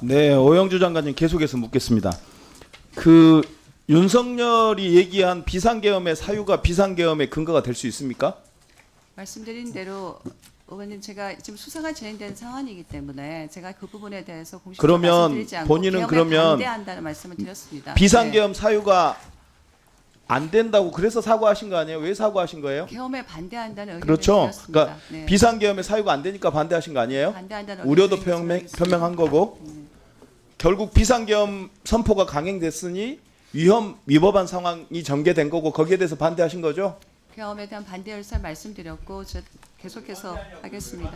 네, 오영주 장관님 계속해서 묻겠습니다. 그 윤석열이 얘기한 비상계엄의 사유가 비상계엄의 근거가 될 수 있습니까? 말씀드린 대로 의원님 제가 지금 수사가 진행된 상황이기 때문에 제가 그 부분에 대해서 공식적으로 그러면 말씀드리지 않고 본인은 계엄에 그러면 반대한다는 말씀을 드렸습니다. 비상계엄 사유가 안 된다고 그래서 사과하신 거 아니에요? 왜 사과하신 거예요? 계엄에 반대한다는 의견을 그렇죠. 드렸습니다. 그러니까 네. 비상계엄의 사유가 안 되니까 반대하신 거 아니에요? 반대한다는 우려도 의견을 표명한 거고 결국 비상계엄 선포가 강행됐으니 위법한 상황이 전개된 거고 거기에 대해서 반대하신 거죠? 계엄에 대한 반대 의사 말씀드렸고 저 계속해서 하겠습니다.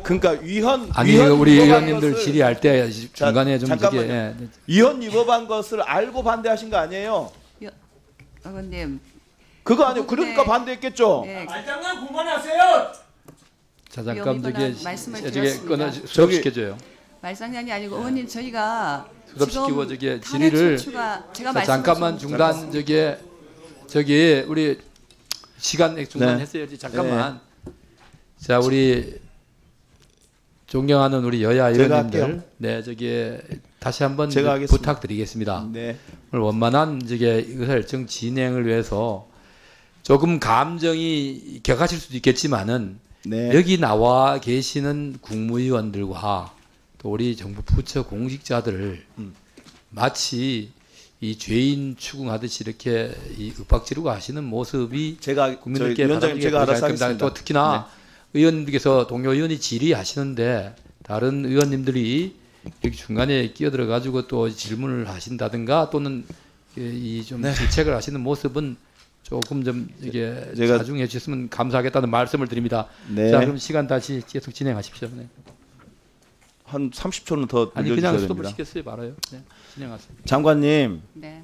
그러니까 아니 위헌 우리 위법한 의원님들 것을- 질의할 때 중간에 좀 잠깐만요. 이게 예. 위헌 위법한 것을 알고 반대하신 거 아니에요? 의원님, 그거 아니에요. 그 부분에- 그러니까 반대했겠죠. 네, 말장난 그만하세요. 자 잠깐 위험이거나 저기 말씀을 저기 드렸습니다. 끊어 수업시켜줘요. 말상량이 아니고 의원님 저희가 수업시키고 저기 탄핵 질의를 소추가 제가 자, 잠깐만 말씀드린 중간 저기 우리 시간 중간 네. 했어야지 잠깐만. 자 우리 존경하는 우리 여야 제가 의원님들, 할게요. 네 저기 다시 한번 제가 하겠습니다. 부탁드리겠습니다. 네. 오늘 원만한 저기 의사일정 진행을 위해서 조금 감정이 격하실 수도 있겠지만은 네. 여기 나와 계시는 국무위원들과 또 우리 정부 부처 공직자들을 마치 이 죄인 추궁하듯이 이렇게 이 윽박지르고 하시는 모습이 제가 국민들께 위원장님 제가 알아서 하겠습니다. 또 특히나 의원님께서 동료 의원이 질의하시는데 다른 의원님들이 여기 중간에 끼어들어 가지고 또 질문을 하신다든가 또는 이 좀 질책을 하시는 모습은 조금 좀 이게 제가- 자중해 주셨으면 감사하겠다는 말씀을 드립니다. 네. 자 그럼 시간 다시 계속 진행하십시오. 네. 한 30초는 더 아니 늘려주셔야 그냥 스톱을 됩니다. 시켰어요, 말아요. 네. 진행하세요. 장관님, 네,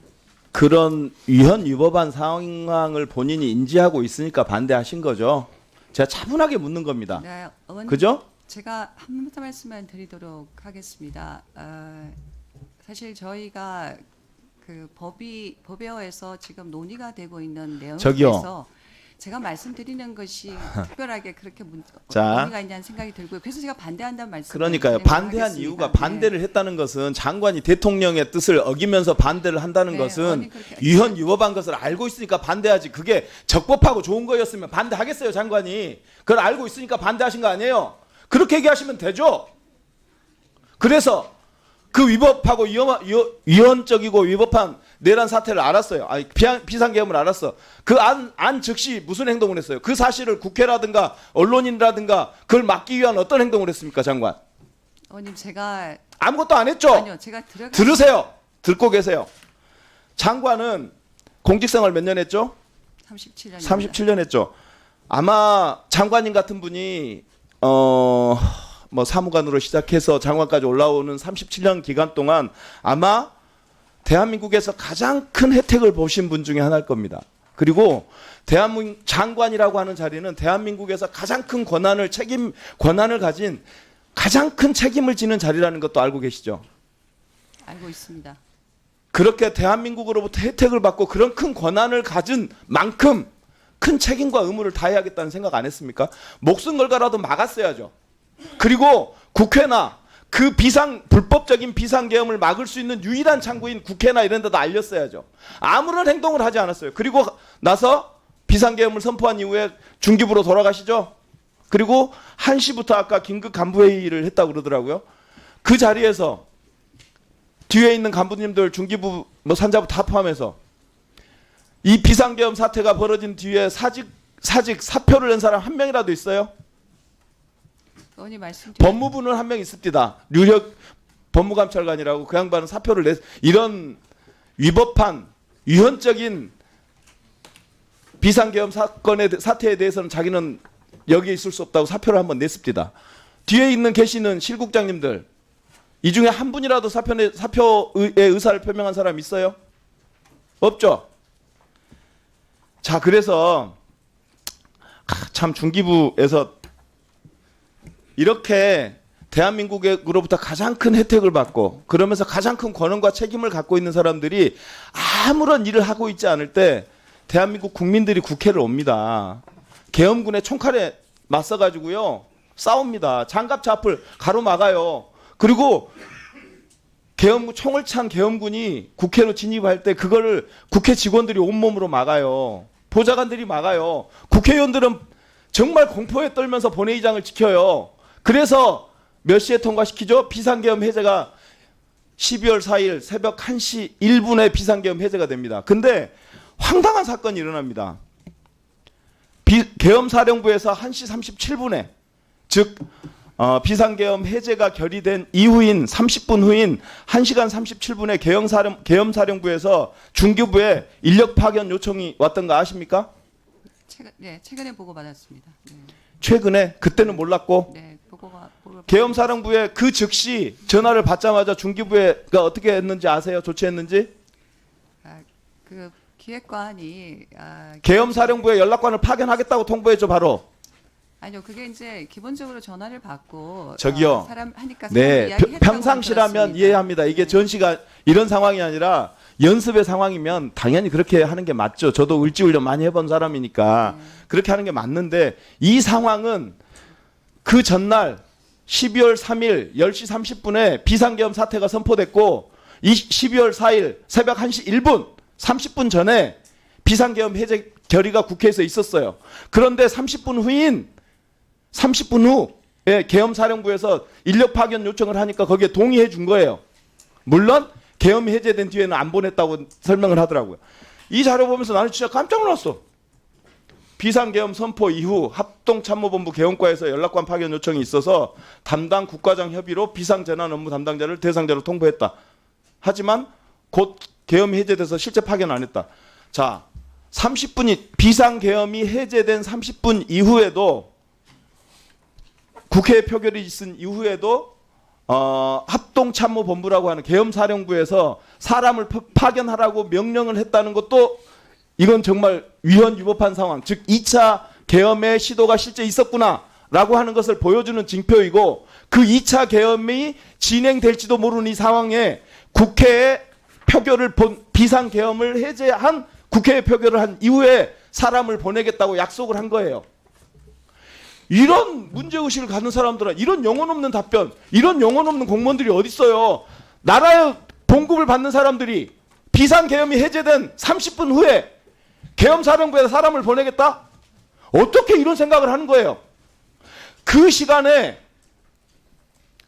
그런 위헌 위법한 상황을 본인이 인지하고 있으니까 반대하신 거죠. 제가 차분하게 묻는 겁니다. 네, 의원님 그죠? 제가 한 말씀만 드리도록 하겠습니다. 사실 저희가 그 법에어에서 지금 논의가 되고 있는 내용에 저기요. 대해서 제가 말씀드리는 것이 특별하게 그렇게 자. 논의가 있냐는 생각이 들고요. 그래서 제가 반대한다는 말씀. 그러니까요. 반대한 이유가 반대를 했다는 것은 장관이 대통령의 뜻을 어기면서 반대를 한다는 네, 것은 의원님 그렇게- 위헌 위법한 것을 알고 있으니까 반대하지. 그게 적법하고 좋은 거였으면 반대하겠어요, 장관이. 그걸 알고 있으니까 반대하신 거 아니에요. 그렇게 얘기하시면 되죠. 그래서 그 위법하고 위헌적이고 위법한 내란 사태를 알았어요. 아니, 비상계엄을 알았어. 그 안 즉시 무슨 행동을 했어요? 그 사실을 국회라든가 언론인이라든가 그걸 막기 위한 어떤 행동을 했습니까, 장관? 의원님 제가 아무것도 안 했죠? 아니요 제가 들으세요. 듣고 계세요. 장관은 공직생활 몇 년 했죠? 37년 37년 했죠. 아마 장관님 같은 분이 뭐 사무관으로 시작해서 장관까지 올라오는 37년 기간 동안 아마 대한민국에서 가장 큰 혜택을 보신 분 중에 하나일 겁니다. 그리고 대한민국 장관이라고 하는 자리는 대한민국에서 가장 큰 권한을 가진 가장 큰 책임을 지는 자리라는 것도 알고 계시죠? 알고 있습니다. 그렇게 대한민국으로부터 혜택을 받고 그런 큰 권한을 가진 만큼 큰 책임과 의무를 다해야겠다는 생각 안 했습니까? 목숨 걸고라도 막았어야죠. 그리고 국회나 그 불법적인 비상계엄을 막을 수 있는 유일한 창구인 국회나 이런 데도 알렸어야죠. 아무런 행동을 하지 않았어요. 그리고 나서 비상계엄을 선포한 이후에 중기부로 돌아가시죠. 그리고 1시부터 아까 긴급 간부회의를 했다고 그러더라고요. 그 자리에서 뒤에 있는 간부님들 중기부 뭐 산자부 다 포함해서 이 비상계엄 사태가 벌어진 뒤에 사표를 낸 사람 한 명이라도 있어요? 의원님 말씀 법무부는 한 명 있습니다. 류력 법무감찰관이라고 그 양반은 사표를 이런 위헌적인 비상계엄 사태에 대해서는 자기는 여기에 있을 수 없다고 사표를 한번 냈습니다. 뒤에 계시는 실국장님들 이 중에 한 분이라도 사표의 의사를 표명한 사람 있어요? 없죠? 자, 그래서 참 중기부에서 이렇게 대한민국으로부터 가장 큰 혜택을 받고 그러면서 가장 큰 권한과 책임을 갖고 있는 사람들이 아무런 일을 하고 있지 않을 때 대한민국 국민들이 국회를 옵니다. 계엄군의 총칼에 맞서가지고요 싸웁니다. 장갑차 앞을 가로막아요. 그리고 계엄군 총을 찬 계엄군이 국회로 진입할 때 그거를 국회 직원들이 온몸으로 막아요. 보좌관들이 막아요. 국회의원들은 정말 공포에 떨면서 본회의장을 지켜요. 그래서 몇 시에 통과시키죠? 비상계엄 해제가 12월 4일 새벽 1시 1분에 비상계엄 해제가 됩니다. 근데 황당한 사건이 일어납니다. 계엄사령부에서 1시 37분에 즉 비상계엄 해제가 결의된 이후인 30분 후인 1시간 37분에 계엄사령부에서 중기부에 인력 파견 요청이 왔던 거 아십니까? 최근에 보고 받았습니다. 네. 최근에 그때는 몰랐고 네, 보고가 계엄사령부에 그 즉시 전화를 받자마자 중기부가 어떻게 했는지 아세요? 조치했는지? 그 기획관이 계엄사령부에 연락관을 파견하겠다고 통보했죠, 바로. 아니요, 그게 이제 기본적으로 전화를 받고 저기요. 사람 하니까 네, 이야기했다고 평상시라면 들었습니다. 이해합니다. 이게 네. 전시가 이런 상황이 아니라 연습의 상황이면 당연히 그렇게 하는 게 맞죠. 저도 을지훈련 많이 해본 사람이니까 그렇게 하는 게 맞는데 이 상황은 그 전날 12월 3일 10시 30분에 비상계엄 사태가 선포됐고 12월 4일 새벽 1시 1분 30분 전에 비상계엄 해제 결의가 국회에서 있었어요. 그런데 30분 후에 계엄사령부에서 인력 파견 요청을 하니까 거기에 동의해 준 거예요. 물론 계엄이 해제된 뒤에는 안 보냈다고 설명을 하더라고요. 이 자료 보면서 나는 진짜 깜짝 놀랐어. 비상계엄 선포 이후 합동참모본부 계엄과에서 연락관 파견 요청이 있어서 담당 국과장 협의로 비상재난 업무 담당자를 대상자로 통보했다. 하지만 곧 계엄이 해제돼서 실제 파견 안 했다. 자, 30분이 비상계엄이 해제된 30분 이후에도 국회 표결이 있은 이후에도 합동참모본부라고 하는 계엄사령부에서 사람을 파견하라고 명령을 했다는 것도 이건 정말 위헌위법한 상황. 즉 2차 계엄의 시도가 실제 있었구나라고 하는 것을 보여주는 징표이고 그 2차 계엄이 진행될지도 모르는 이 상황에 국회에 표결을 비상계엄을 해제한 국회에 표결을 한 이후에 사람을 보내겠다고 약속을 한 거예요. 이런 문제의식을 갖는 사람들은 이런 영혼 없는 답변, 이런 영혼 없는 공무원들이 어디 있어요. 나라의 봉급을 받는 사람들이 비상계엄이 해제된 30분 후에 계엄사령부에 사람을 보내겠다? 어떻게 이런 생각을 하는 거예요? 그 시간에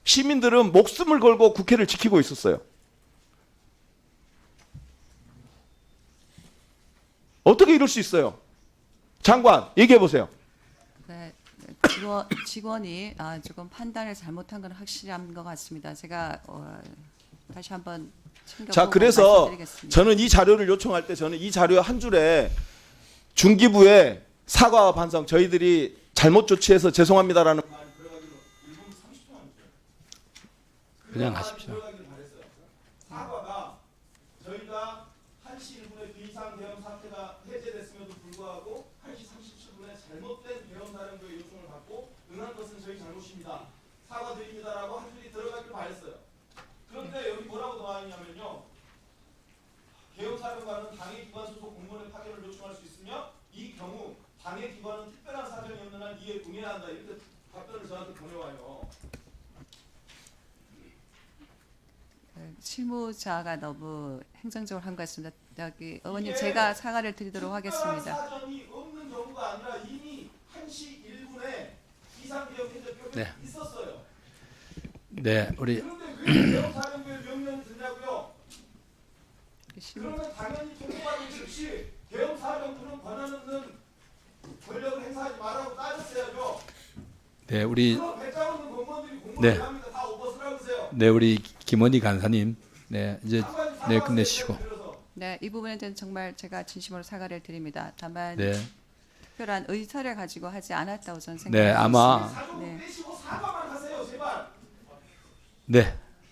시민들은 목숨을 걸고 국회를 지키고 있었어요. 어떻게 이럴 수 있어요? 장관, 얘기해 보세요. 네, 직원이 조금 판단을 잘못한 건 확실한 것 같습니다. 제가 다시 한번 챙겨보고 자, 그래서 말씀드리겠습니다. 저는 이 자료를 요청할 때 저는 이 자료 한 줄에 중기부의 사과와 반성, 저희들이 잘못 조치해서 죄송합니다라는 말이 들어가기로 1분 30초만 그냥 하십시오. 사과가 저희가 1시 1분에 비상계엄 사태가 해제됐음에도 불구하고 1시 37분에 잘못된 계엄사령부의 요청을 받고 응한 것은 저희 잘못입니다. 사과드립니다라고 한 줄이 들어가기를 바랬어요. 그런데 여기 뭐라고 나와 있냐면요. 계엄사령관은 당해 기관 소속 공무원의 파견을 요청할 수 있으며 이 경우 당해 기관은 특별한 사정이 없는 한 이에 응해야 한다. 이렇게 답변을 저한테 보내와요. 실무자가 너무 행정적으로 한 것 같습니다. 여기 의원님 제가 사과를 드리도록 하겠습니다. 사정이 없는 경우가 아니라 이미 1시 1분에 비상계엄 해제 표결이 있었어요. 네, 우리 그런데 왜 계엄사령부의 명령을 듣냐고요? 그러면 당연히 통보받은 즉시 계엄사령부는 권한 없는 권력을 행사하지 말라고 따졌어야죠. 네, 우리 그럼 배짱 없는 공무원들이 공무원을 합니다. 다 오버스라고 하세요. 네, 우리 김원희 간사님. 네, 이제 끝내시고. 네, 이 부분에 대해서 정말 제가 진심으로 사과를 드립니다. 다만 네. 특별한 의사를 가지고 하지 않았다고 저는 네, 생각합니다. 아마 사정 떼시고 사과만 하세요, 제발. 네.